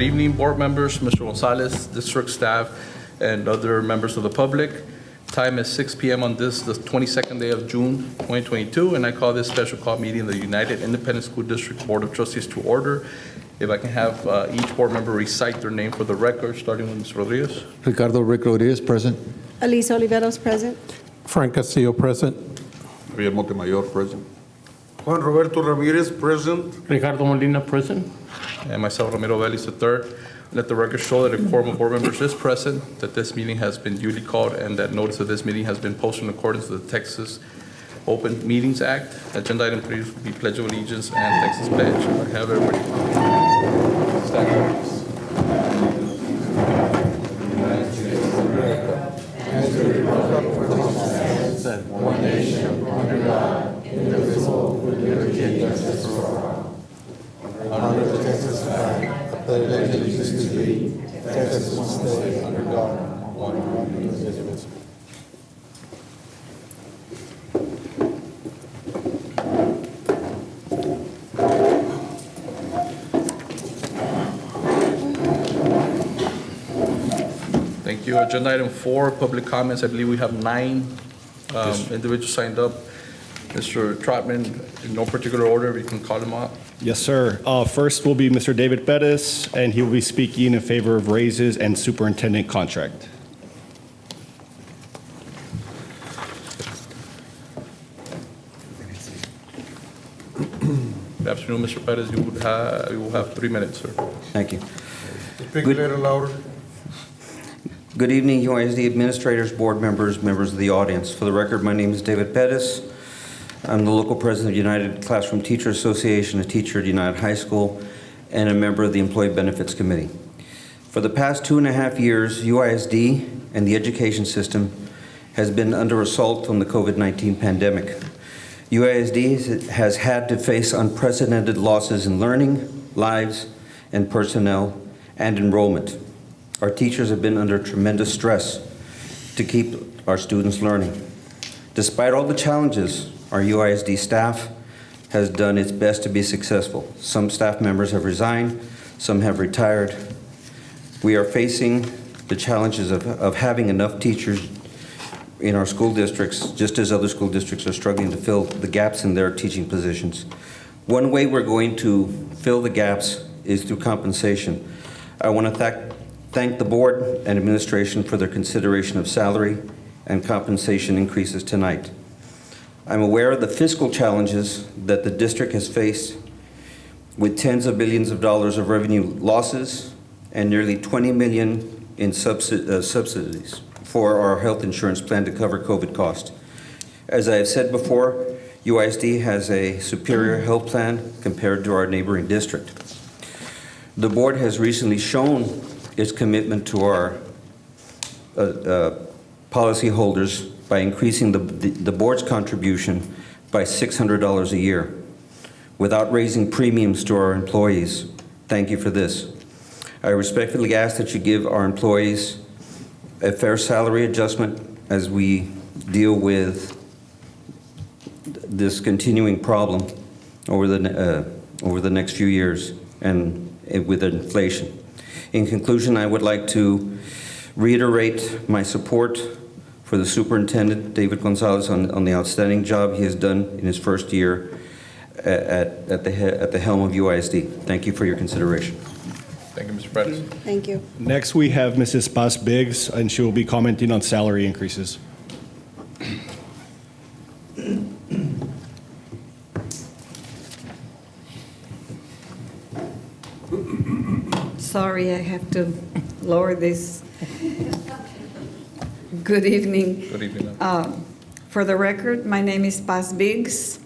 Good evening, board members, Mr. Gonzalez, district staff, and other members of the public. Time is 6 p.m. on this, the 22nd day of June, 2022, and I call this special call meeting of the United Independent School District Board of Trustees to order. If I can have each board member recite their name for the record, starting with Ms. Rodriguez. Ricardo Rick Rodriguez, present. Elisa Oliveros, present. Frank Castillo, present. Javier Montemayor, present. Juan Roberto Ramirez, present. Ricardo Molina, present. And myself, Ramiro Vélez III. Let the record show that a quorum of board members is present, that this meeting has been duly called, and that notice of this meeting has been posted in accordance with the Texas Open Meetings Act. Agenda item 3 will be Pledge of Allegiance and Texas Pledge. I have everybody stand, please. One nation, under God, indivisible, with liberty and justice for all. Under the Texas flag, the pledge of allegiance to thee, Texas one state, under God, one indivisible. Thank you. Agenda item 4, public comments. I believe we have 9 individuals signed up. Mr. Trotman, in no particular order, we can call them out. Yes, sir. First will be Mr. David Pettis, and he will be speaking in favor of raises and superintendent contract. Good afternoon, Mr. Pettis. You will have 3 minutes, sir. Thank you. Speak a little louder. Good evening, UISD administrators, board members, members of the audience. For the record, my name is David Pettis. I'm the local president of United Classroom Teacher Association, a teacher at United High School, and a member of the Employee Benefits Committee. For the past 2.5 years, UISD and the education system has been under assault from the COVID-19 pandemic. UISD has had to face unprecedented losses in learning, lives, and personnel, and enrollment. Our teachers have been under tremendous stress to keep our students learning. Despite all the challenges, our UISD staff has done its best to be successful. Some staff members have resigned, some have retired. We are facing the challenges of having enough teachers in our school districts, just as other school districts are struggling to fill the gaps in their teaching positions. One way we're going to fill the gaps is through compensation. I want to thank the board and administration for their consideration of salary and compensation increases tonight. I'm aware of the fiscal challenges that the district has faced with tens of billions of dollars of revenue losses and nearly $20 million in subsidies for our health insurance plan to cover COVID costs. As I have said before, UISD has a superior health plan compared to our neighboring district. The board has recently shown its commitment to our policyholders by increasing the board's contribution by $600 a year without raising premiums to our employees. Thank you for this. I respectfully ask that you give our employees a fair salary adjustment as we deal with this continuing problem over the next few years and with inflation. In conclusion, I would like to reiterate my support for the superintendent, David Gonzalez, on the outstanding job he has done in his first year at the helm of UISD. Thank you for your consideration. Thank you, Mr. Pettis. Thank you. Next, we have Mrs. Paz Biggs, and she will be commenting on salary increases. Sorry, I have to lower this. Good evening. Good evening. For the record, my name is Paz Biggs,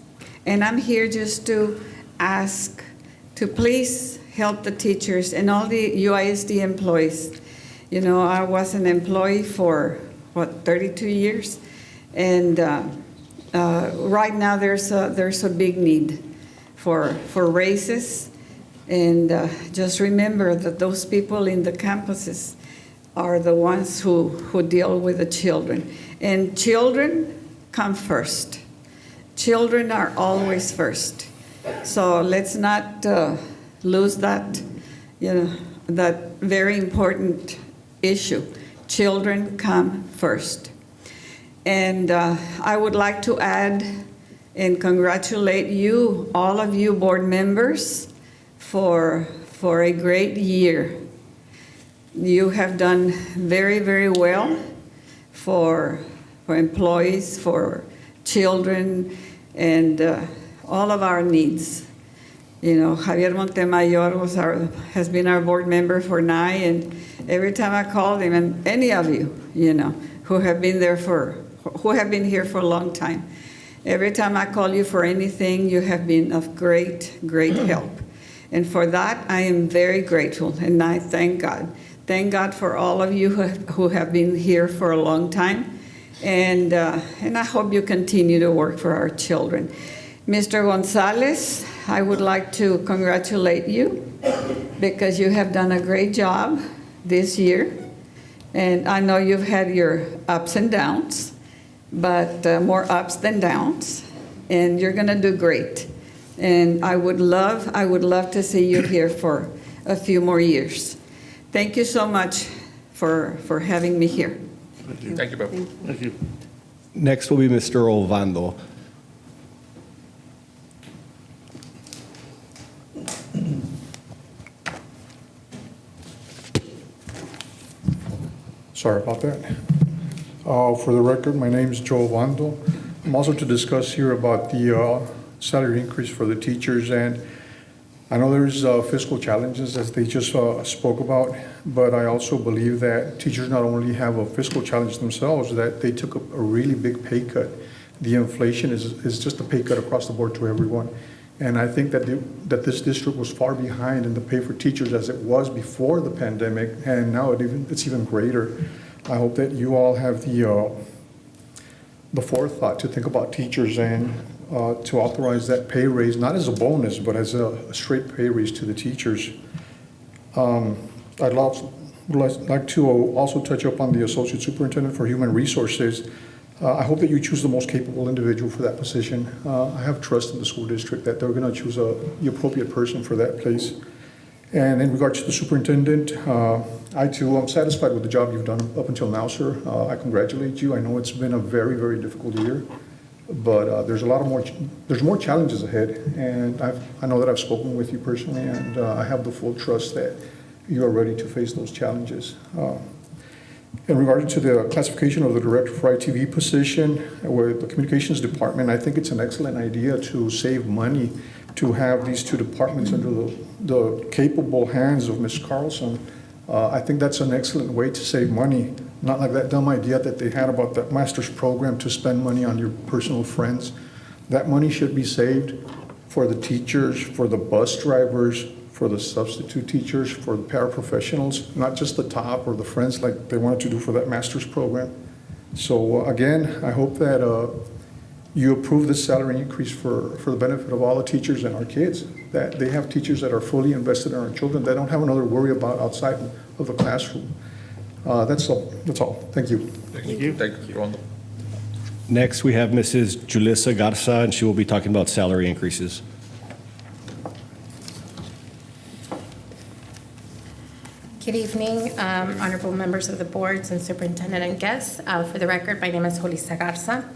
and I'm here just to ask to please help the teachers and all the UISD employees. You know, I was an employee for, 32 years? And right now there's a big need for raises. And just remember that those people in the campuses are the ones who deal with the children. And children come first. Children are always first. So let's not lose that, that very important issue. Children come first. And I would like to add and congratulate you, all of you board members, for a great year. You have done very, very well for employees, for children, and all of our needs. You know, Javier Montemayor has been our board member for 9, and every time I called him, and any of you, you know, who have been here for a long time, every time I call you for anything, you have been of great, great help. And for that, I am very grateful, and I thank God. Thank God for all of you who have been here for a long time, and I hope you continue to work for our children. Mr. Gonzalez, I would like to congratulate you because you have done a great job this year, and I know you've had your ups and downs, but more ups than downs, and you're going to do great. And I would love to see you here for a few more years. Thank you so much for having me here. Thank you, Beth. Thank you. Next will be Mr. Ovando. Sorry about that. For the record, my name is Joe Vando. I'm also to discuss here about the salary increase for the teachers, and I know there's fiscal challenges as they just spoke about, but I also believe that teachers not only have a fiscal challenge themselves, that they took a really big pay cut. The inflation is just a pay cut across the board to everyone. And I think that this district was far behind in the pay for teachers as it was before the pandemic, and now it's even greater. I hope that you all have the forethought to think about teachers and to authorize that pay raise, not as a bonus, but as a straight pay raise to the teachers. I'd like to also touch up on the Associate Superintendent for Human Resources. I hope that you choose the most capable individual for that position. I have trust in the school district that they're going to choose the appropriate person for that place. And in regards to the superintendent, I too am satisfied with the job you've done up until now, sir. I congratulate you. I know it's been a very, very difficult year, but there's more challenges ahead. And I know that I've spoken with you personally, and I have the full trust that you are ready to face those challenges. In regard to the classification of the Director for ITV position with the Communications Department, I think it's an excellent idea to save money to have these two departments under the capable hands of Ms. Carlson. I think that's an excellent way to save money, not like that dumb idea that they had about that master's program to spend money on your personal friends. That money should be saved for the teachers, for the bus drivers, for the substitute teachers, for the paraprofessionals, not just the top or the friends like they wanted to do for that master's program. So again, I hope that you approve this salary increase for the benefit of all the teachers and our kids, that they have teachers that are fully invested in our children, that don't have another worry about outside of the classroom. That's all. Thank you. Thank you. Thank you, Rondo. Next, we have Mrs. Julissa Garza, and she will be talking about salary increases. Good evening, honorable members of the boards and superintendent and guests. For the record, my name is Julissa Garza.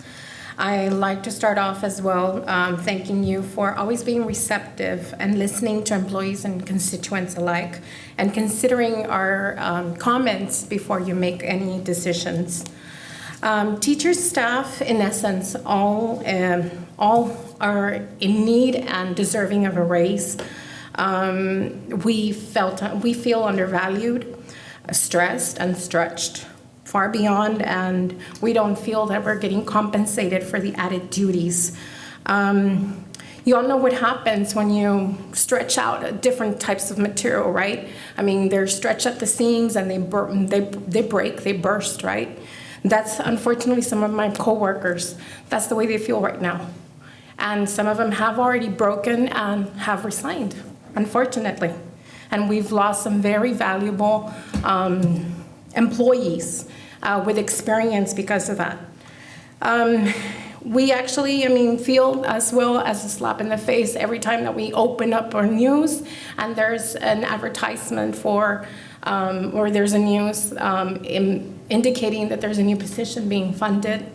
I'd like to start off as well thanking you for always being receptive and listening to employees and constituents alike and considering our comments before you make any decisions. Teachers, staff, in essence, all are in need and deserving of a raise. We feel undervalued, stressed, and stretched far beyond, and we don't feel that we're getting compensated for the added duties. You all know what happens when you stretch out different types of material, right? I mean, they're stretched at the seams and they break, they burst, right? That's unfortunately some of my coworkers. That's the way they feel right now. And some of them have already broken and have resigned, unfortunately. And we've lost some very valuable employees with experience because of that. we actually, feel as well as a slap in the face every time that we open up our news and there's an advertisement for, or there's a news indicating that there's a new position being funded.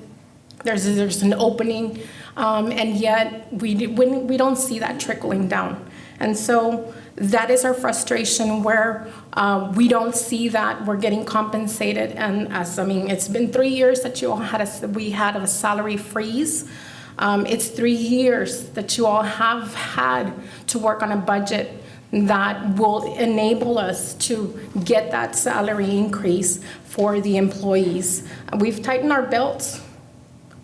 There's an opening, and yet we don't see that trickling down. And so that is our frustration, where we don't see that we're getting compensated. And it's been 3 years that you all we had a salary freeze. It's 3 years that you all have had to work on a budget that will enable us to get that salary increase for the employees. We've tightened our belts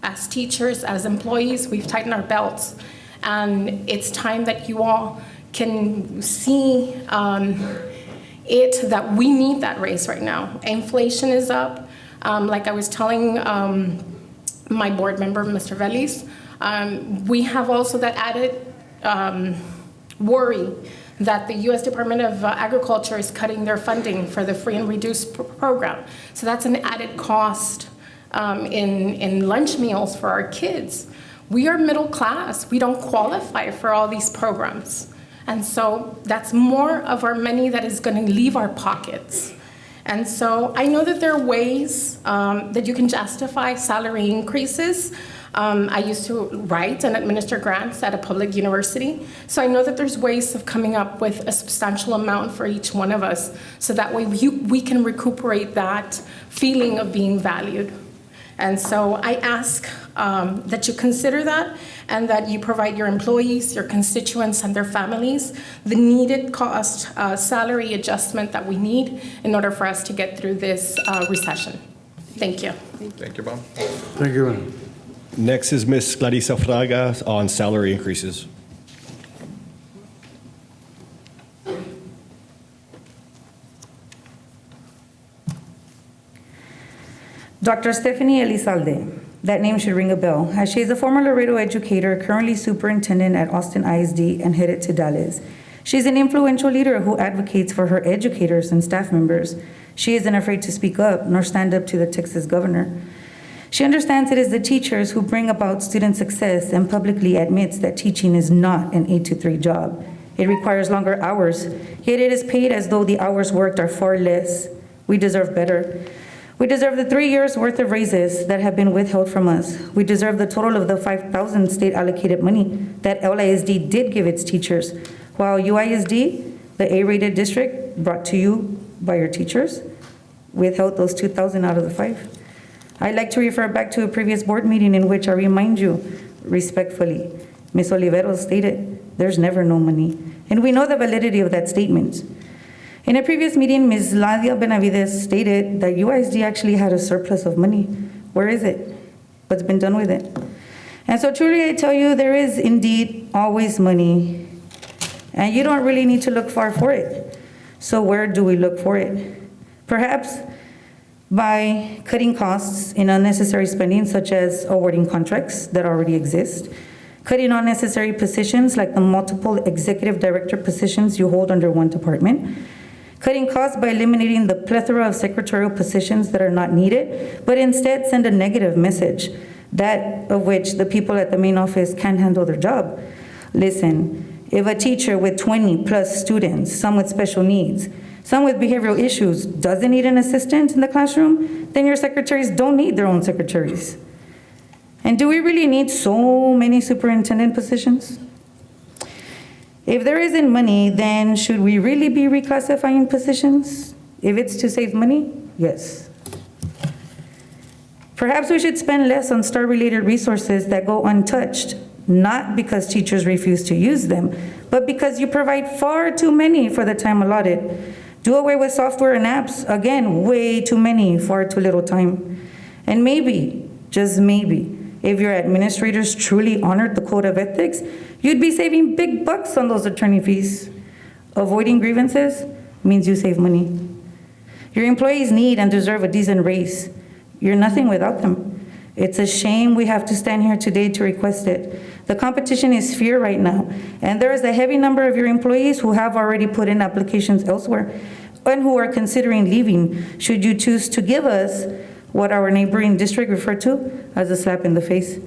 as teachers, as employees, we've tightened our belts. And it's time that you all can see that we need that raise right now. Inflation is up. Like I was telling my board member, Mr. Vélez, we have also that added worry that the U.S. Department of Agriculture is cutting their funding for the free and reduced program. So that's an added cost in lunch meals for our kids. We are middle class. We don't qualify for all these programs. And so that's more of our money that is going to leave our pockets. And so I know that there are ways that you can justify salary increases. I used to write and administer grants at a public university. So I know that there's ways of coming up with a substantial amount for each one of us, so that way we can recuperate that feeling of being valued. And so I ask that you consider that, and that you provide your employees, your constituents, and their families the needed cost salary adjustment that we need in order for us to get through this recession. Thank you. Thank you, Bob. Thank you, ma'am. Next is Ms. Clarissa Fraga on salary increases. Dr. Stephanie Elizalde. That name should ring a bell, as she is a former Laredo educator, currently superintendent at Austin ISD and headed to Dallas. She's an influential leader who advocates for her educators and staff members. She isn't afraid to speak up nor stand up to the Texas governor. She understands it is the teachers who bring about student success and publicly admits that teaching is not an 8-to-3 job. It requires longer hours, yet it is paid as though the hours worked are far less. We deserve better. We deserve the 3 years' worth of raises that have been withheld from us. We deserve the total of the $5,000 state allocated money that LISD did give its teachers, while UISD, the A-rated district brought to you by your teachers, withheld those $2,000 out of the $5,000. I'd like to refer back to a previous board meeting in which I remind you respectfully, Ms. Oliveros stated, there's never no money. And we know the validity of that statement. In a previous meeting, Ms. Ladia Benavides stated that UISD actually had a surplus of money. Where is it? What's been done with it? And so truly I tell you, there is indeed always money, and you don't really need to look far for it. So where do we look for it? Perhaps by cutting costs in unnecessary spending, such as awarding contracts that already exist, cutting unnecessary positions like the multiple executive director positions you hold under one department, cutting costs by eliminating the plethora of secretarial positions that are not needed, but instead send a negative message, that of which the people at the main office can't handle their job. Listen, if a teacher with 20 plus students, some with special needs, some with behavioral issues, doesn't need an assistant in the classroom, then your secretaries don't need their own secretaries. And do we really need so many superintendent positions? If there isn't money, then should we really be reclassifying positions? If it's to save money, yes. Perhaps we should spend less on STAR-related resources that go untouched, not because teachers refuse to use them, but because you provide far too many for the time allotted. Do away with software and apps, again, way too many, far too little time. And maybe, just maybe, if your administrators truly honored the code of ethics, you'd be saving big bucks on those attorney fees. Avoiding grievances means you save money. Your employees need and deserve a decent raise. You're nothing without them. It's a shame we have to stand here today to request it. The competition is fierce right now, and there is a heavy number of your employees who have already put in applications elsewhere and who are considering leaving, should you choose to give us what our neighboring district referred to as a slap in the face.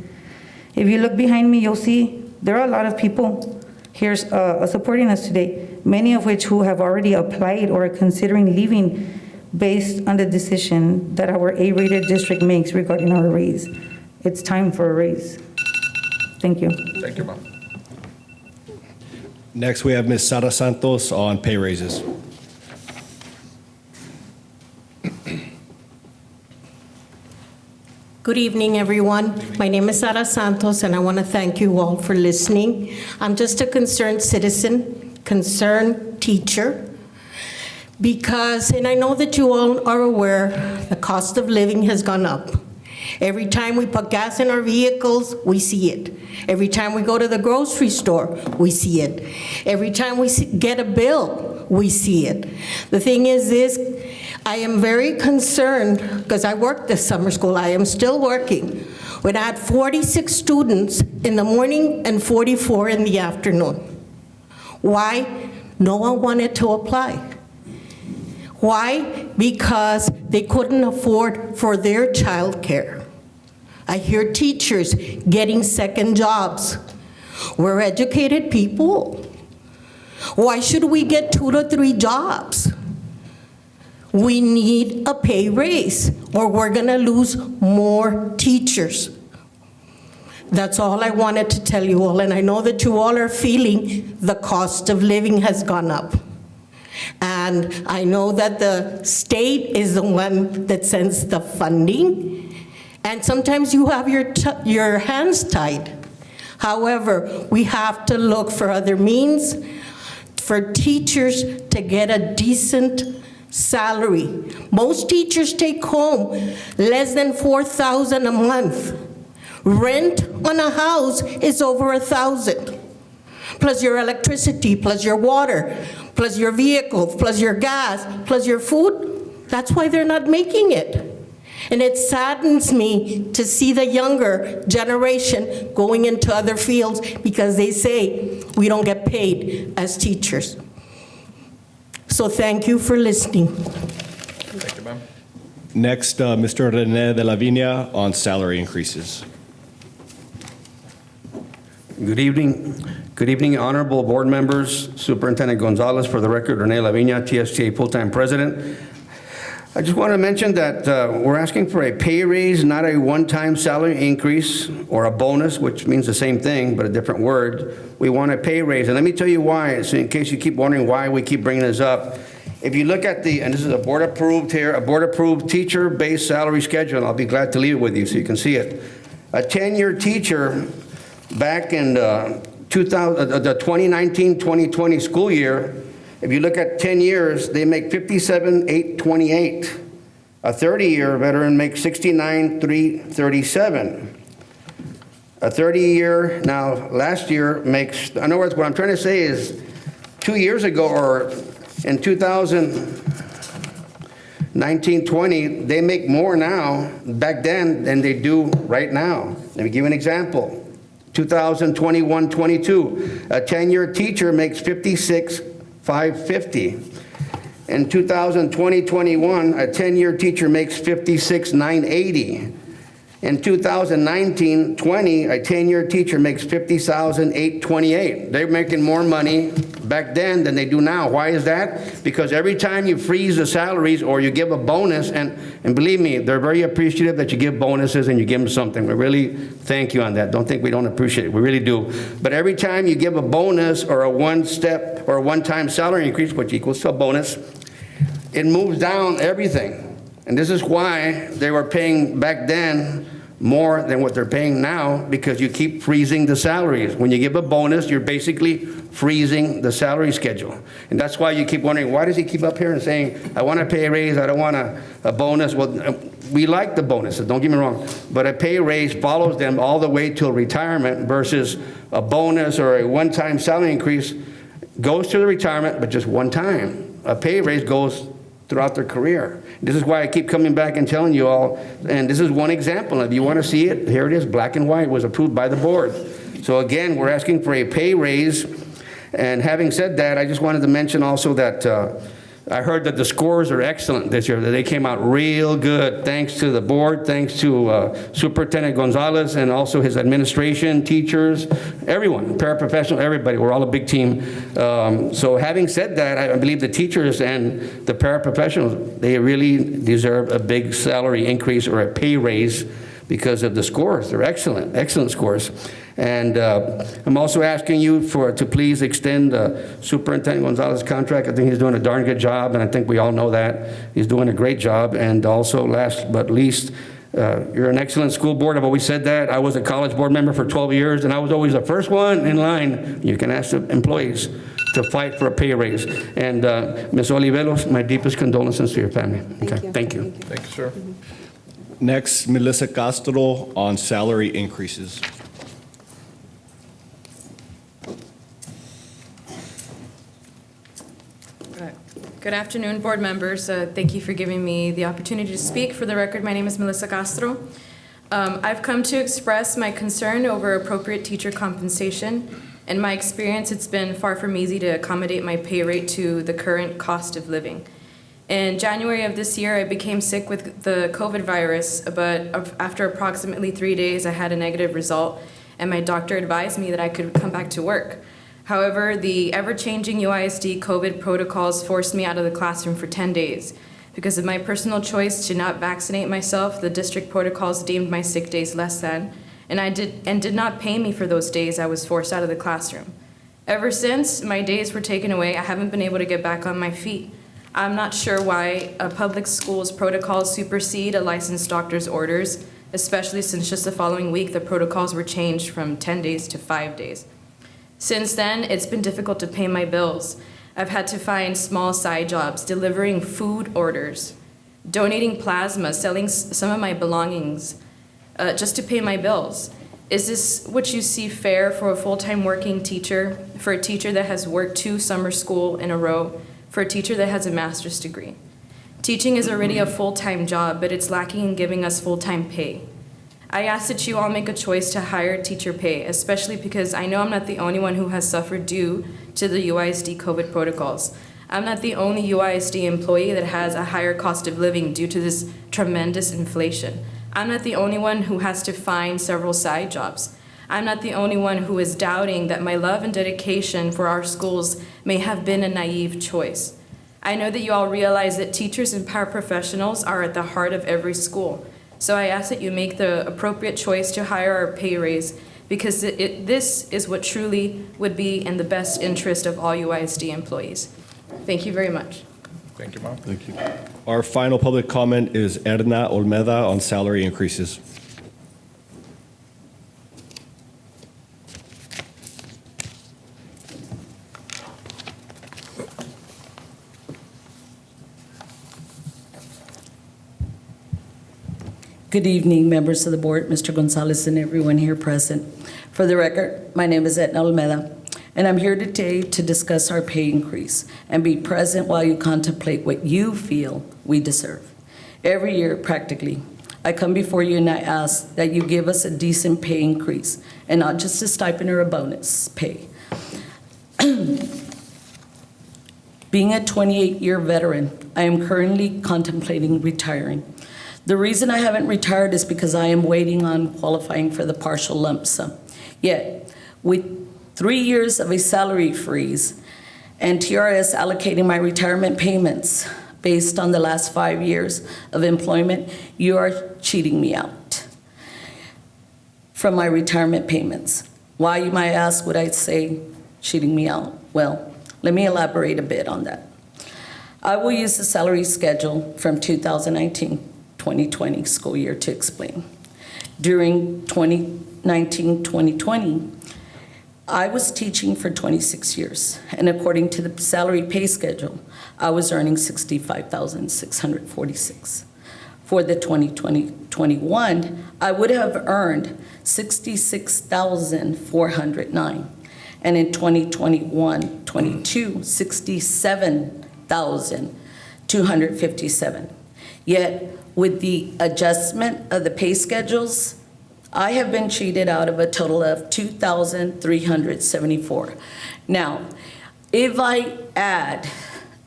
If you look behind me, you'll see there are a lot of people here supporting us today, many of which who have already applied or are considering leaving based on the decision that our A-rated district makes regarding our raise. It's time for a raise. Thank you. Thank you, ma'am. Next, we have Ms. Sara Santos on pay raises. Good evening, everyone. My name is Sara Santos, and I want to thank you all for listening. I'm just a concerned citizen, concerned teacher, because, and I know that you all are aware, the cost of living has gone up. Every time we put gas in our vehicles, we see it. Every time we go to the grocery store, we see it. Every time we get a bill, we see it. The thing is this, I am very concerned, because I worked this summer school, I am still working, when I had 46 students in the morning and 44 in the afternoon. Why? No one wanted to apply. Why? Because they couldn't afford for their childcare. I hear teachers getting second jobs. We're educated people. Why should we get 2 to 3 jobs? We need a pay raise, or we're gonna lose more teachers. That's all I wanted to tell you all, and I know that you all are feeling the cost of living has gone up. And I know that the state is the one that sends the funding, and sometimes you have your hands tied. However, we have to look for other means for teachers to get a decent salary. Most teachers take home less than $4,000 a month. Rent on a house is over $1,000, plus your electricity, plus your water, plus your vehicle, plus your gas, plus your food. That's why they're not making it. And it saddens me to see the younger generation going into other fields because they say we don't get paid as teachers. So thank you for listening. Thank you, ma'am. Next, Mr. Rene de la Viña on salary increases. Good evening. Good evening, honorable board members, Superintendent Gonzalez, for the record, Rene Laviña, TSTA full-time president. I just want to mention that we're asking for a pay raise, not a one-time salary increase or a bonus, which means the same thing, but a different word. We want a pay raise, and let me tell you why, so in case you keep wondering why we keep bringing this up. If you look at and this is a board-approved here, a board-approved teacher-based salary schedule, and I'll be glad to leave it with you so you can see it. A 10-year teacher back in the 2019-2020 school year, if you look at 10 years, they make $57,828. A 30-year veteran makes $69,337. A 30-year, now last year makes, in other words, what I'm trying to say is 2 years ago, or in 2019-20, they make more now, back then, than they do right now. Let me give you an example. 2021-22, a 10-year teacher makes $56,550. In 2020-21, a 10-year teacher makes $56,980. In 2019-20, a 10-year teacher makes $50,828. They're making more money back then than they do now. Why is that? Because every time you freeze the salaries or you give a bonus, and believe me, they're very appreciative that you give bonuses and you give them something. We really thank you on that. Don't think we don't appreciate it. We really do. But every time you give a bonus or a one-step or a one-time salary increase, which equals to a bonus, it moves down everything. And this is why they were paying back then more than what they're paying now, because you keep freezing the salaries. When you give a bonus, you're basically freezing the salary schedule. And that's why you keep wondering, why does he keep up here and saying, I want to pay a raise, I don't want a bonus? Well, we like the bonuses, don't get me wrong, but a pay raise follows them all the way till retirement versus a bonus or a one-time salary increase goes to the retirement, but just one time. A pay raise goes throughout their career. This is why I keep coming back and telling you all, and this is one example. If you want to see it, here it is, black and white, was approved by the board. So again, we're asking for a pay raise. And having said that, I just wanted to mention also that I heard that the scores are excellent this year, that they came out real good, thanks to the board, thanks to Superintendent Gonzalez and also his administration, teachers, everyone, paraprofessional, everybody. We're all a big team. So having said that, I believe the teachers and the paraprofessionals, they really deserve a big salary increase or a pay raise because of the scores. They're excellent, excellent scores. And I'm also asking you to please extend Superintendent Gonzalez's contract. I think he's doing a darn good job, and I think we all know that. He's doing a great job. And also, last but least, you're an excellent school board. I've always said that. I was a college board member for 12 years, and I was always the first one in line. You can ask the employees to fight for a pay raise. And Ms. Oliveros, my deepest condolences to your family. Okay, thank you. Thank you, sir. Next, Melissa Castro on salary increases. Good afternoon, board members. Thank you for giving me the opportunity to speak. For the record, my name is Melissa Castro. I've come to express my concern over appropriate teacher compensation. In my experience, it's been far from easy to accommodate my pay rate to the current cost of living. In January of this year, I became sick with the COVID virus, but after approximately 3 days, I had a negative result, and my doctor advised me that I could come back to work. However, the ever-changing UISD COVID protocols forced me out of the classroom for 10 days. Because of my personal choice to not vaccinate myself, the district protocols deemed my sick days less than, and did not pay me for those days I was forced out of the classroom. Ever since my days were taken away, I haven't been able to get back on my feet. I'm not sure why a public school's protocols supersede a licensed doctor's orders, especially since just the following week the protocols were changed from 10 days to 5 days. Since then, it's been difficult to pay my bills. I've had to find small side jobs, delivering food orders, donating plasma, selling some of my belongings, just to pay my bills. Is this what you see fair for a full-time working teacher, for a teacher that has worked 2 summer school in a row, for a teacher that has a master's degree? Teaching is already a full-time job, but it's lacking in giving us full-time pay. I ask that you all make a choice to higher teacher pay, especially because I know I'm not the only one who has suffered due to the UISD COVID protocols. I'm not the only UISD employee that has a higher cost of living due to this tremendous inflation. I'm not the only one who has to find several side jobs. I'm not the only one who is doubting that my love and dedication for our schools may have been a naive choice. I know that you all realize that teachers and paraprofessionals are at the heart of every school. So I ask that you make the appropriate choice to hire our pay raise, because this is what truly would be in the best interest of all UISD employees. Thank you very much. Thank you, Mom. Thank you. Our final public comment is Edna Olmeda on salary increases. Good evening, members of the board, Mr. Gonzalez, and everyone here present. For the record, my name is Edna Olmeda, and I'm here today to discuss our pay increase and be present while you contemplate what you feel we deserve. Every year, practically, I come before you and I ask that you give us a decent pay increase and not just a stipend or a bonus pay. Being a 28-year veteran, I am currently contemplating retiring. The reason I haven't retired is because I am waiting on qualifying for the partial lump sum. Yet, with 3 years of a salary freeze and TRS allocating my retirement payments based on the last 5 years of employment, you are cheating me out from my retirement payments. Why, you might ask, would I say cheating me out? Well, let me elaborate a bit on that. I will use the salary schedule from 2019-2020 school year to explain. During 2019-2020, I was teaching for 26 years, and according to the salary pay schedule, I was earning $65,646. For the 2020-21, I would have earned $66,409, and in 2021-22, $67,257. Yet, with the adjustment of the pay schedules, I have been cheated out of a total of $2,374. Now, if I add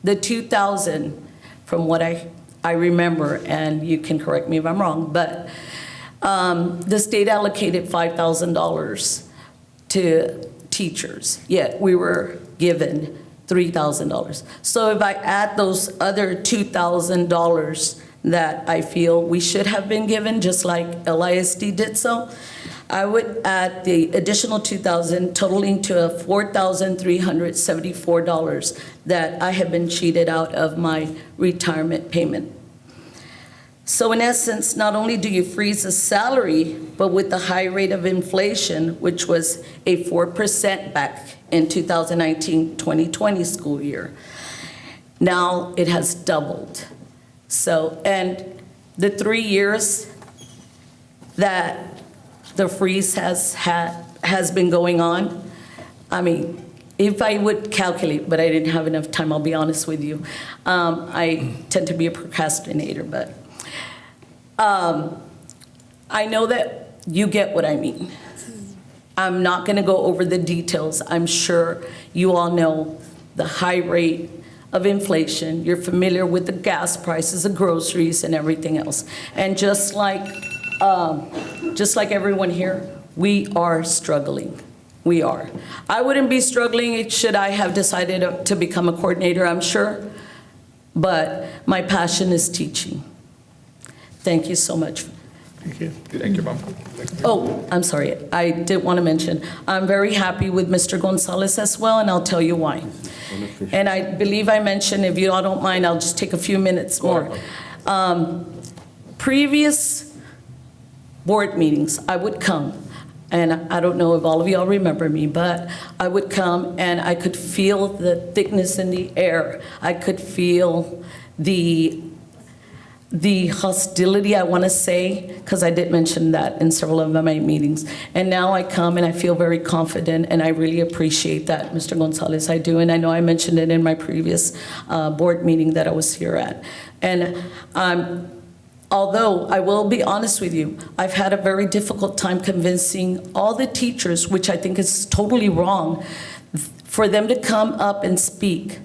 The 2,000, from what I remember, and you can correct me if I'm wrong, but the state allocated $5,000 to teachers, yet we were given $3,000. So if I add those other $2,000 that I feel we should have been given, just like LISD did so, I would add the additional $2,000, totaling to $4,374 that I have been cheated out of my retirement payment. So in essence, not only do you freeze the salary, but with the high rate of inflation, which was a 4% back in 2019-2020 school year, now it has doubled. So, and the 3 years that the freeze has been going on, I mean, if I would calculate, but I didn't have enough time, I'll be honest with you. I tend to be a procrastinator, but I know that you get what I mean. I'm not going to go over the details. I'm sure you all know the high rate of inflation. You're familiar with the gas prices, the groceries, and everything else. And just like everyone here, we are struggling. We are. I wouldn't be struggling should I have decided to become a coordinator, I'm sure. But my passion is teaching. Thank you so much. Thank you. Thank you, Mom. Oh, I'm sorry. I did want to mention, I'm very happy with Mr. Gonzalez as well, and I'll tell you why. And I believe I mentioned, if you all don't mind, I'll just take a few minutes more. Previous board meetings, I would come, and I don't know if all of y'all remember me, but I would come and I could feel the thickness in the air. I could feel the hostility, I want to say, because I did mention that in several of my meetings. And now I come and I feel very confident, and I really appreciate that, Mr. Gonzalez, I do. And I know I mentioned it in my previous board meeting that I was here at. And although I will be honest with you, I've had a very difficult time convincing all the teachers, which I think is totally wrong, for them to come up and speak,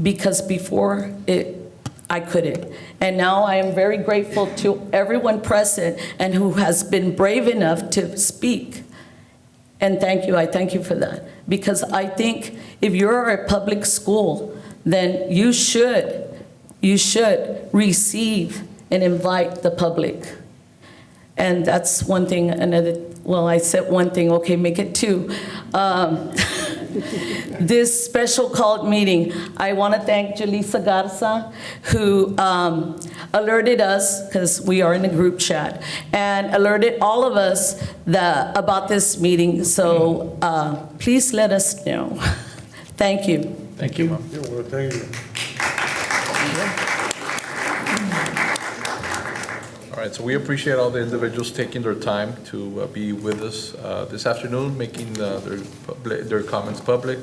because before I couldn't. And now I am very grateful to everyone present and who has been brave enough to speak. And thank you, I thank you for that. Because I think if you're a public school, then you should receive and invite the public. And that's one thing, well, I said one thing, okay, make it two. This special called meeting, I want to thank Julissa Garza, who alerted us, because we are in a group chat, and alerted all of us about this meeting. So please let us know. Thank you. Thank you, Mom. Well, thank you. All right, so we appreciate all the individuals taking their time to be with us this afternoon, making their comments public.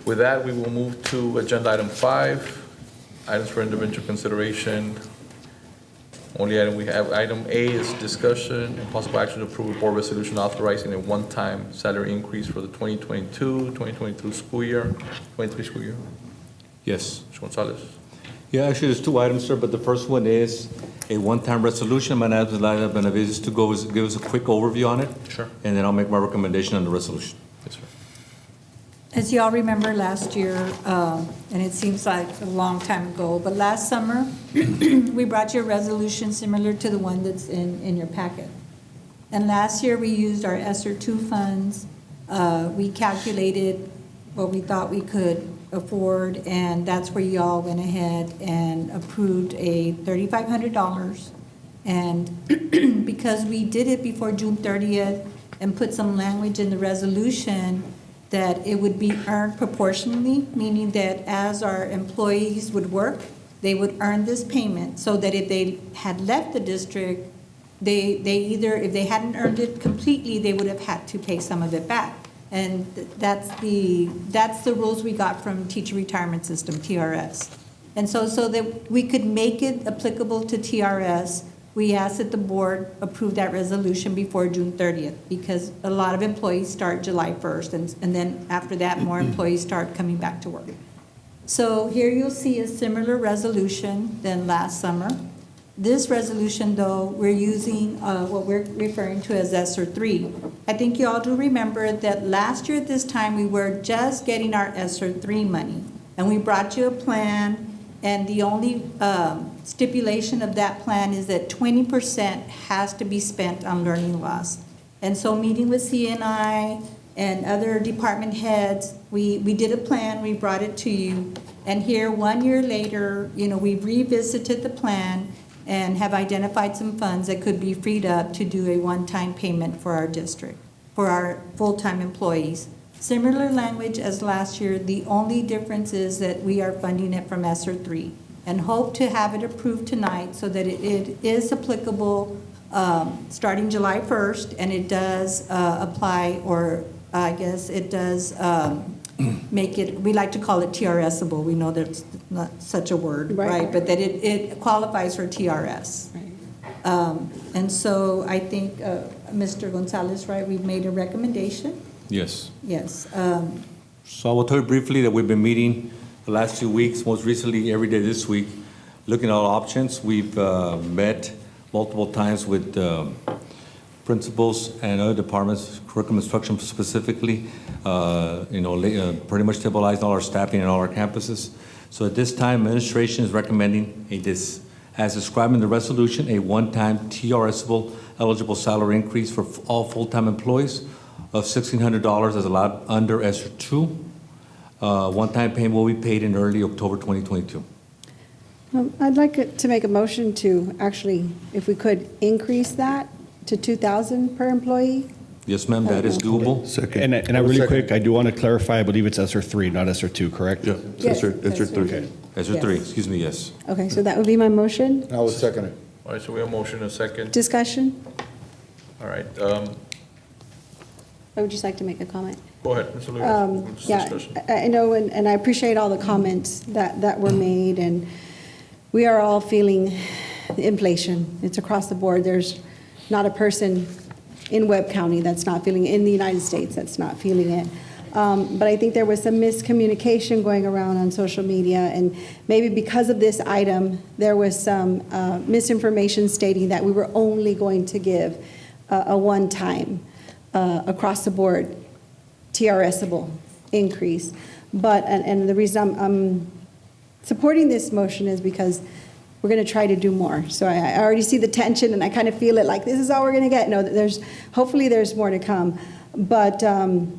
With that, we will move to agenda item 5, items for individual consideration. Only item we have, item A, is discussion and possible action to approve a board resolution authorizing a one-time salary increase for the 2022-2023 school year. Yes. Mr. Gonzalez. Yeah, actually, there's 2 items, sir, but the first one is a one-time resolution. I'm going to ask Laila Benavides to give us a quick overview on it. Sure. And then I'll make my recommendation on the resolution. Yes, sir. As you all remember last year, and it seems like a long time ago, but last summer, we brought you a resolution similar to the one that's in your packet. And last year, we used our ESSER 2 funds. We calculated what we thought we could afford, and that's where y'all went ahead and approved a $3,500. And because we did it before June 30th and put some language in the resolution that it would be earned proportionally, meaning that as our employees would work, they would earn this payment, so that if they had left the district, they either, if they hadn't earned it completely, they would have had to pay some of it back. And that's the rules we got from Teacher Retirement System, TRS. And so that we could make it applicable to TRS, we asked that the board approve that resolution before June 30th, because a lot of employees start July 1st, and then after that, more employees start coming back to work. So here you'll see a similar resolution than last summer. This resolution, though, we're using what we're referring to as ESSER 3. I think you all do remember that last year at this time, we were just getting our ESSER 3 money. And we brought you a plan, and the only stipulation of that plan is that 20% has to be spent on learning loss. And so meeting with CNI and other department heads, we did a plan, we brought it to you. And here, 1 year later, we revisited the plan and have identified some funds that could be freed up to do a one-time payment for our district, for our full-time employees. Similar language as last year, the only difference is that we are funding it from ESSER 3 and hope to have it approved tonight so that it is applicable starting July 1st, and it does apply, or I guess it does make it, we like to call it TRS-able. We know that's not such a word, right? But that it qualifies for TRS. And so I think, Mr. Gonzalez, right, we've made a recommendation. Yes. Yes. So I will tell you briefly that we've been meeting the last 2 weeks, most recently every day this week, looking at all options. We've met multiple times with principals and other departments, curriculum instruction specifically, pretty much stabilizing all our staffing in all our campuses. So at this time, administration is recommending as described in the resolution, a one-time TRS-able eligible salary increase for all full-time employees of $1,600 as allowed under ESSER 2. One-time payment will be paid in early October 2022. I'd like to make a motion to actually, if we could, increase that to $2,000 per employee. Yes, ma'am, that is doable. And I really quick, I do want to clarify, I believe it's ESSER 3, not ESSER 2, correct? Yeah, Yes, ESSER 3. okay. ESSER 3, excuse me, yes. Okay, so that would be my motion. I will second it. All right, so we have a motion and a second. Discussion? All right, I would just like to make a comment. go ahead, Mr. Lewis. Yeah, Discussion. I know, and I appreciate all the comments that were made, and we are all feeling the inflation. It's across the board. There's not a person in Webb County that's not feeling it, in the United States that's not feeling it. But I think there was some miscommunication going around on social media, and maybe because of this item, there was some misinformation stating that we were only going to give a one-time, across the board, TRS-able increase. But, and the reason I'm supporting this motion is because we're going to try to do more. So I already see the tension, and I kind of feel it like this is all we're going to get. No, hopefully there's more to come. But in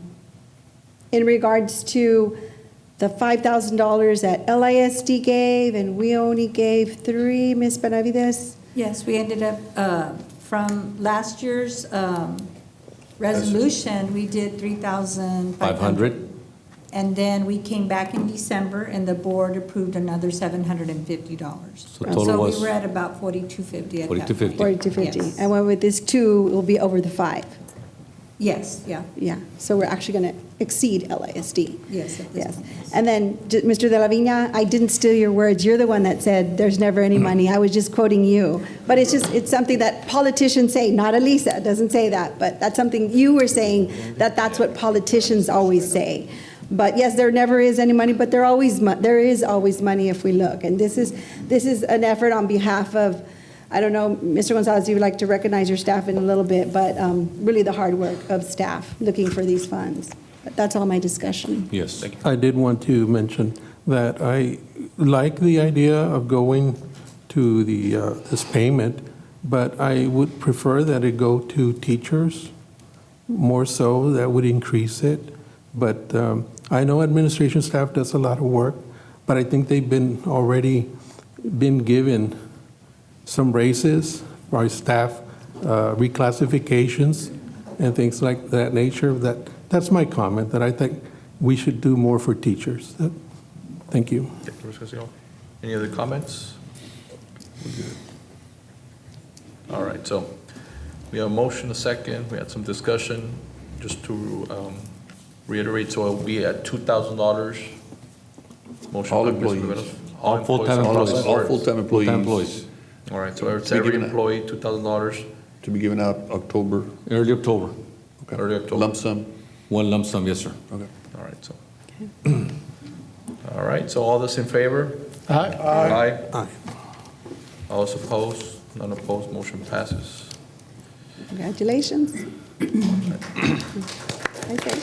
regards to the $5,000 that LISD gave, and we only gave 3, Ms. Benavides? Yes, we ended up, from last year's resolution, we did 3,500. 500. And then we came back in December, and the board approved another $750. So total was- we were at about 4,250 at that point. 4,250. 4,250. Yes. And when with this 2, it will be over the 5. Yes, yeah. Yeah, so we're actually going to exceed LISD. Yes, at this Yes. point, yes. And then, Mr. De La Viña, I didn't steal your words. You're the one that said there's never any money. I was just quoting you. But it's something that politicians say, not Elisa doesn't say that, but that's something you were saying, that's what politicians always say. But yes, there never is any money, but there is always money if we look. And this is an effort on behalf of, I don't know, Mr. Gonzalez, you would like to recognize your staff in a little bit, but really the hard work of staff looking for these funds. But that's all my discussion. Yes. I did want to mention that I like the idea of going to this payment, but I would prefer that it go to teachers more so. That would increase it. But I know administration staff does a lot of work, but I think they've already been given some raises for our staff, reclassifications, and things like that nature. That's my comment, that I think we should do more for teachers. Thank you. Any other comments? All right, so we have a motion, a second. We had some discussion. Just to reiterate, so it will be at $2,000. Motion All by Mr. employees. Riveros. All full-time across the employees. All board. full-time employees. Full-time employees. All right, so it's To be every given a- employee, $2,000, To be given out October. Early October. Okay. early October. Lump sum. One lump sum, yes, sir. Okay. All right, so. All right, so all those in favor? Aye. Aye. Aye. All those opposed? None opposed, motion passes. Congratulations. Okay.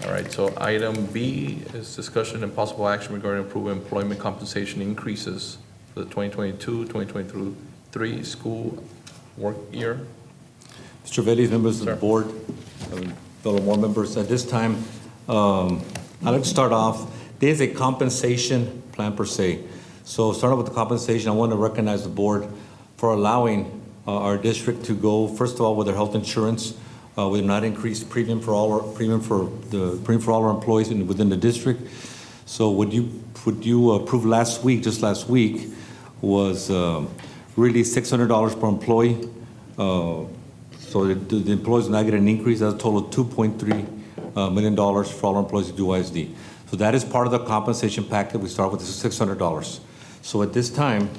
All right, so item B is discussion and possible action regarding approval of employment compensation increases for the 2022-2023 school work year. Mr. Vélez, members of the Sir. board, fellow board members, at this time, I'd like to start off, there's a compensation plan per se. So starting with the compensation, I want to recognize the board for allowing our district to go, first of all, with their health insurance. We have not increased premium for all our employees within the district. So what you approved last week, just last week, was really $600 per employee. So the employees will not get an increase. That's a total of $2.3 million for all our employees at UISD. So that is part of the compensation packet. We start with this $600. So at this time,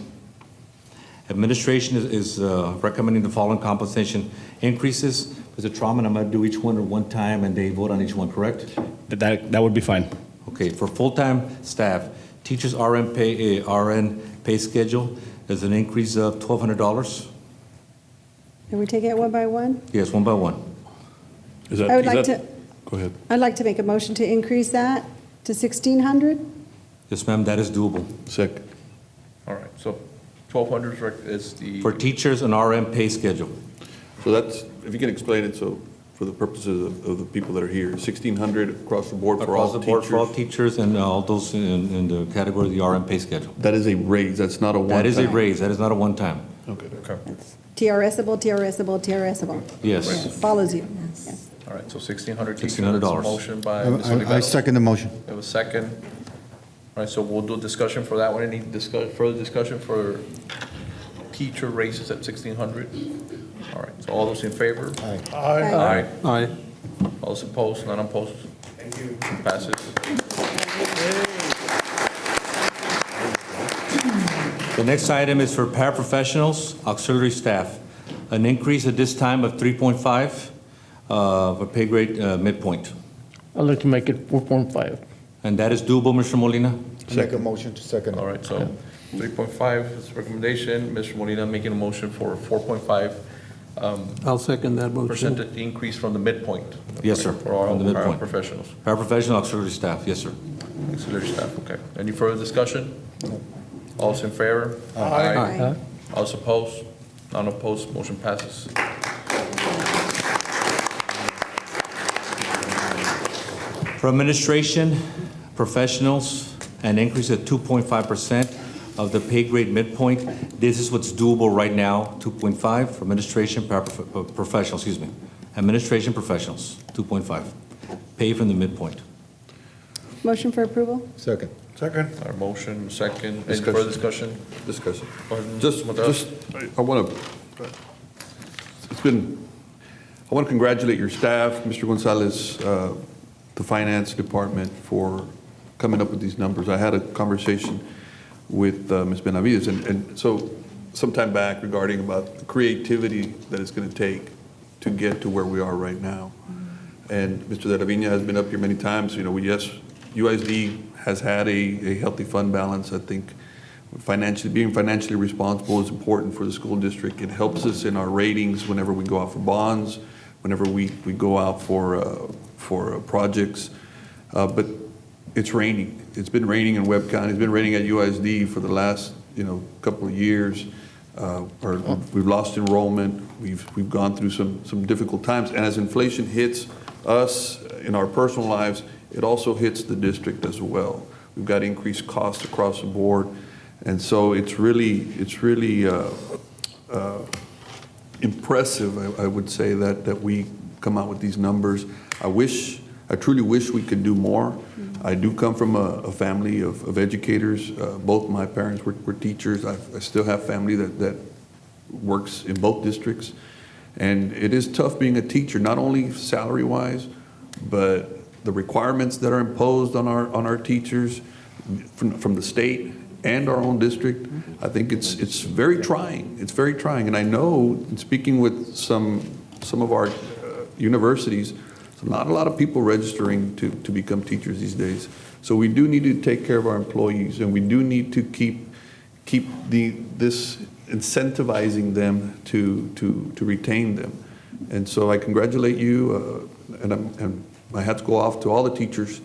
administration is recommending the following compensation increases. Mr. Trauman, I'm going to do each one at one time, and they vote on each one, correct? That would be fine. Okay, for full-time staff, teachers RN pay schedule is an increase of $1,200. Can we take it one by one? Yes, one by one. I would like to, Go ahead. I'd like to make a motion to increase that to 1,600. Yes, ma'am, that is doable. Second. All right, so 1,200 is the. For teachers, an RM pay schedule. So that's, if you can explain it, so for the purposes of the people that are here, 1,600 across the board for all Across the board for all teachers? teachers and all those in the category of the RM pay schedule. That is a raise, that's not a one-time? That is a raise, that is not a one-time. Okay. TRS-able, TRS-able, TRS-able. Yes. Follows you. Yes. All right, so 1,600 teachers. $1,600. Motion by Ms. I Olivera. second the motion. We have a second. All right, so we'll do discussion for that one. Any further discussion for teacher raises at 1,600? All right, so all those in favor? Aye. Aye. Aye. All those opposed? None opposed? Thank you. Passes. The next item is for paraprofessionals, auxiliary staff. An increase at this time of 3.5 for pay grade midpoint. I'd like to make it 4.5. And that is doable, Mr. Molina? Make a motion to second. All right, so 3.5 is recommendation. Mr. Molina making a motion for 4.5 I'll second that motion. percentage increase from the midpoint. Yes, sir. For all From the midpoint. paraprofessionals, Paraprofessional, auxiliary staff, yes, sir. auxiliary staff, okay. Any further discussion? All those in favor? Aye. All those opposed? None opposed, motion passes. For administration, professionals, an increase of 2.5% of the pay grade midpoint. This is what's doable right now, 2.5 for administration, professionals, excuse me. Administration professionals, 2.5. Pay from the midpoint. Motion for approval? Second. Second. Our motion, second. Any further discussion? Discussion. Go ahead, Just, Mr. Mateos. I want to, I want to congratulate your staff, Mr. Gonzalez, the finance department for coming up with these numbers. I had a conversation with Ms. Benavides, and so sometime back regarding about the creativity that it's going to take to get to where we are right now. And Mr. De La Viña has been up here many times. You know, yes, UISD has had a healthy fund balance. I think being financially responsible is important for the school district. It helps us in our ratings whenever we go out for bonds, whenever we go out for projects. But it's raining. It's been raining in Webb County. It's been raining at UISD for the last couple of years. We've lost enrollment. We've gone through some difficult times. And as inflation hits us in our personal lives, it also hits the district as well. We've got increased costs across the board. And so it's really impressive, I would say, that we come out with these numbers. I truly wish we could do more. I do come from a family of educators. Both my parents were teachers. I still have family that works in both districts. And it is tough being a teacher, not only salary-wise, but the requirements that are imposed on our teachers from the state and our own district. I think it's very trying. It's very trying. And I know, in speaking with some of our universities, not a lot of people registering to become teachers these days. So we do need to take care of our employees, and we do need to keep this incentivizing them to retain them. And so I congratulate you, and my hats go off to all the teachers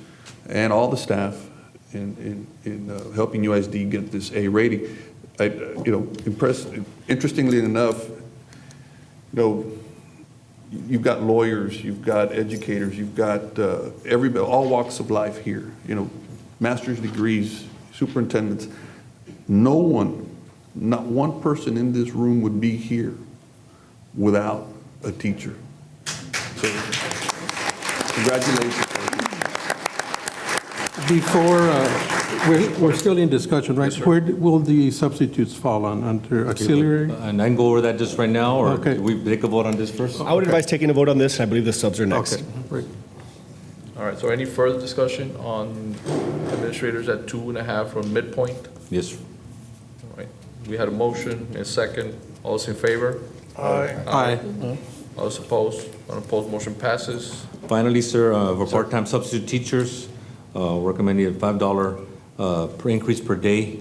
and all the staff in helping UISD get this A rating. Interestingly enough, you've got lawyers, you've got educators, you've got everybody, all walks of life here, master's degrees, superintendents. No one, not one person in this room would be here without a teacher. So, congratulations. Before, we're still in discussion, right? Yes, sir. Where will the substitutes fall on, under auxiliary? And I can go over that just right now, or Okay. do we take a vote on this first? I would advise taking a vote on this, and I believe the subs are next. Okay, great. All right, so any further discussion on administrators at 2.5 from midpoint? Yes, sir. All right, we had a motion, and a second. All those in favor? Aye. All those opposed? Unopposed, motion passes. Finally, sir, for part-time substitute teachers, recommending a $5 per increase per day,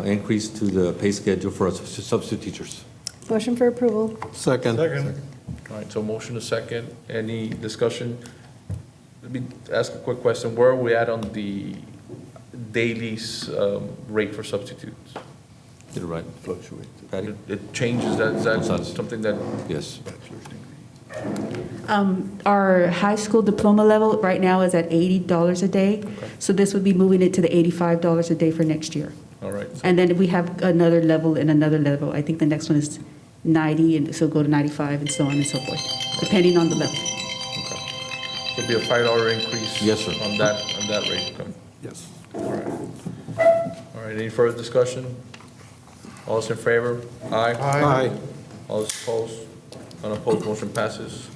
increase to the pay schedule for substitute teachers. Motion for approval. Second. All right, so motion, a second. Any discussion? Let me ask a quick question. Where are we at on the daily rate for substitutes? Did it right? Fluctuate. Patty? It changes, is that something that? Yes. Our high school diploma level right now is at $80 a day. So this would be moving it to the $85 a day for next year. All right. And then we have another level and another level. I think the next one is 90, and so go to 95 and so on and so forth, depending on the level. It'll be a $5 increase. Yes, sir. On that rate. Okay. Yes. All right, any further discussion? All those in favor? Aye. Aye. All those opposed? Unopposed, motion passes.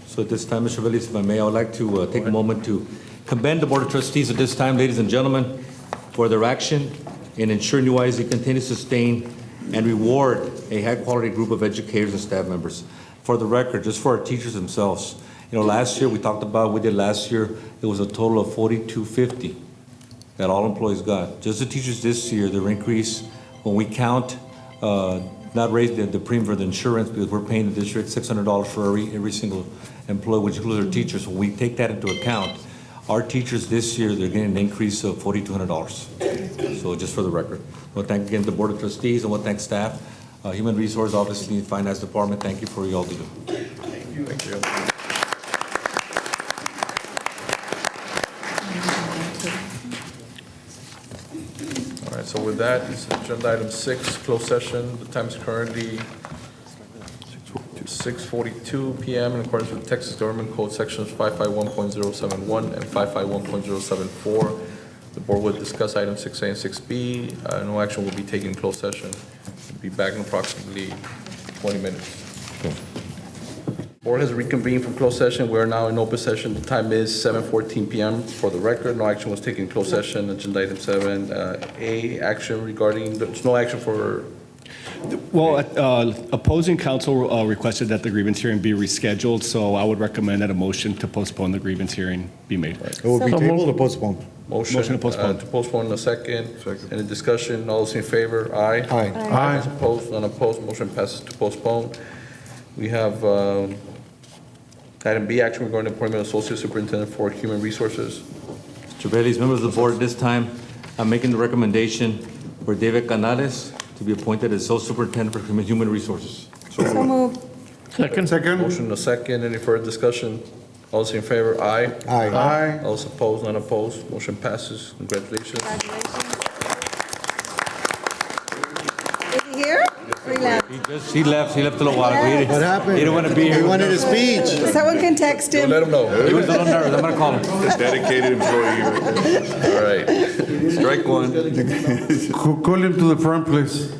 So at this time, Mr. Velez, if I may, I would like to take a moment to commend the Board of Trustees at this time, ladies and gentlemen, for their action in ensuring UISD continues to sustain and reward a high-quality group of educators and staff members. For the record, just for our teachers themselves, last year, we did last year, it was a total of $4,250 that all employees got. Just the teachers this year, their increase, when we count, not raise the premium for the insurance, because we're paying the district $600 for every single employee, which includes our teachers. When we take that into account, our teachers this year, they're getting an increase of $4,200. So just for the record. I want to thank again the Board of Trustees, and I want to thank staff, Human Resource Office, and the Finance Department. Thank you for all you do. Thank you. All right, so with that, it's agenda item 6, closed session. The time is currently 6:42 p.m. in accordance with Texas Government Code Sections 551.071 and 551.074. The board will discuss items 6A and 6B. No action will be taken in closed session. We'll be back in approximately 20 minutes. Board has reconvened from closed session. We are now in open session. The time is 7:14 p.m. For the record, no action was taken in closed session. Agenda item 7A, action regarding, there's no action for. Well, opposing counsel requested that the grievance hearing be rescheduled, so I would recommend that a motion to postpone the grievance hearing be made. It will be tabled or postponed? Motion to postpone. To postpone in a second. Any discussion? All those in favor? Aye. Aye. Those opposed? None opposed. Motion passes to postpone. We have item B, action regarding appointment of Associate Superintendent for Human Resources. Mr. Velez, members of the board, at this time, I'm making the recommendation for David Canales to be appointed as Associate Superintendent for Human Resources. So moved. Second. Motion in a second. Any further discussion? All those in favor? Aye. Aye. All those opposed? None opposed. Motion passes. Congratulations. Is he here? Or he left? He left a little while ago. What happened? He didn't want to be here. He wanted a speech. Someone can text him. Let him know. He was a little nervous. I'm going to call him. Dedicated employee. All right. Strike one. Call him to the front, please.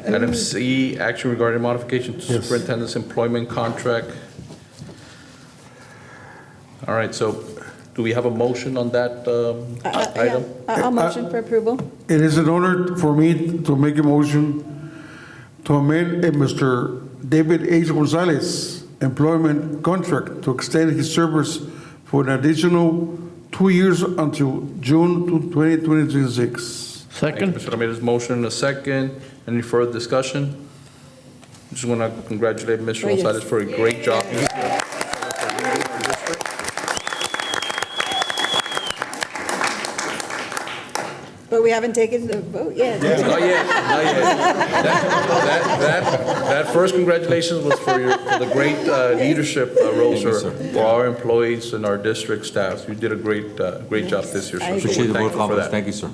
Item C, action regarding modification to superintendent's employment contract. All right, so do we have a motion on that item? I'll motion for approval. It is an honor for me to make a motion to amend Mr. David H. Gonzalez employment contract to extend his service for an additional 2 years until June 2026. Second. Mr. Ramirez, motion and a second. Any further discussion? Just want to congratulate Mr. yes. Gonzalez for a great job. But we haven't taken the vote yet. Not yet, not yet. That first congratulations was for the great leadership role, sir, for our employees and our district staffs. You did a great job this year, sir. So Appreciate the we're vote thankful for confidence. that. Thank you, sir.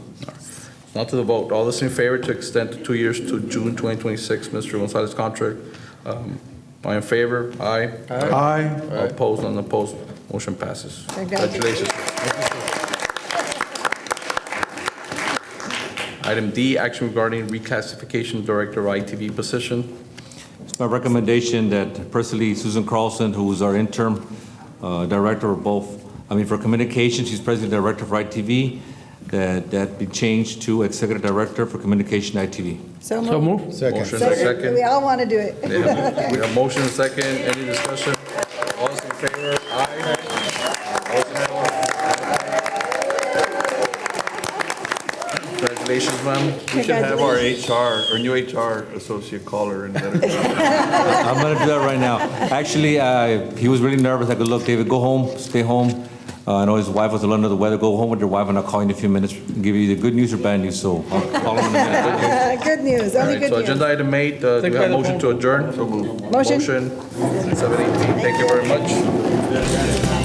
Now to the vote. All those in favor to extend to 2 years to June 2026, Mr. Gonzalez contract. All in favor? Aye. Aye. All opposed, unopposed. Motion passes. Congratulations. Item D, action regarding reclassification director ITV position. It's my recommendation that personally Susan Carlson, who is our interim director of for communications, she's president director for ITV, that be changed to executive director for communication ITV. So moved. Motion and second. We all want to do it. Yeah, we have motion and second. Any discussion? All those in favor? Aye. All opposed? Congratulations, ma'am. We should have our new HR associate call her and let her know. I'm going to do that right now. Actually, he was really nervous. I go, look, David, go home, stay home. I know his wife was a little under the weather. Go home with your wife, and I'll call you in a few minutes and give you the good news or bad news. So I'll call him in a minute. Good news, All only right, good so news. agenda item 8, do we have a motion to adjourn? Motion. Motion, 7:18. Thank you very much.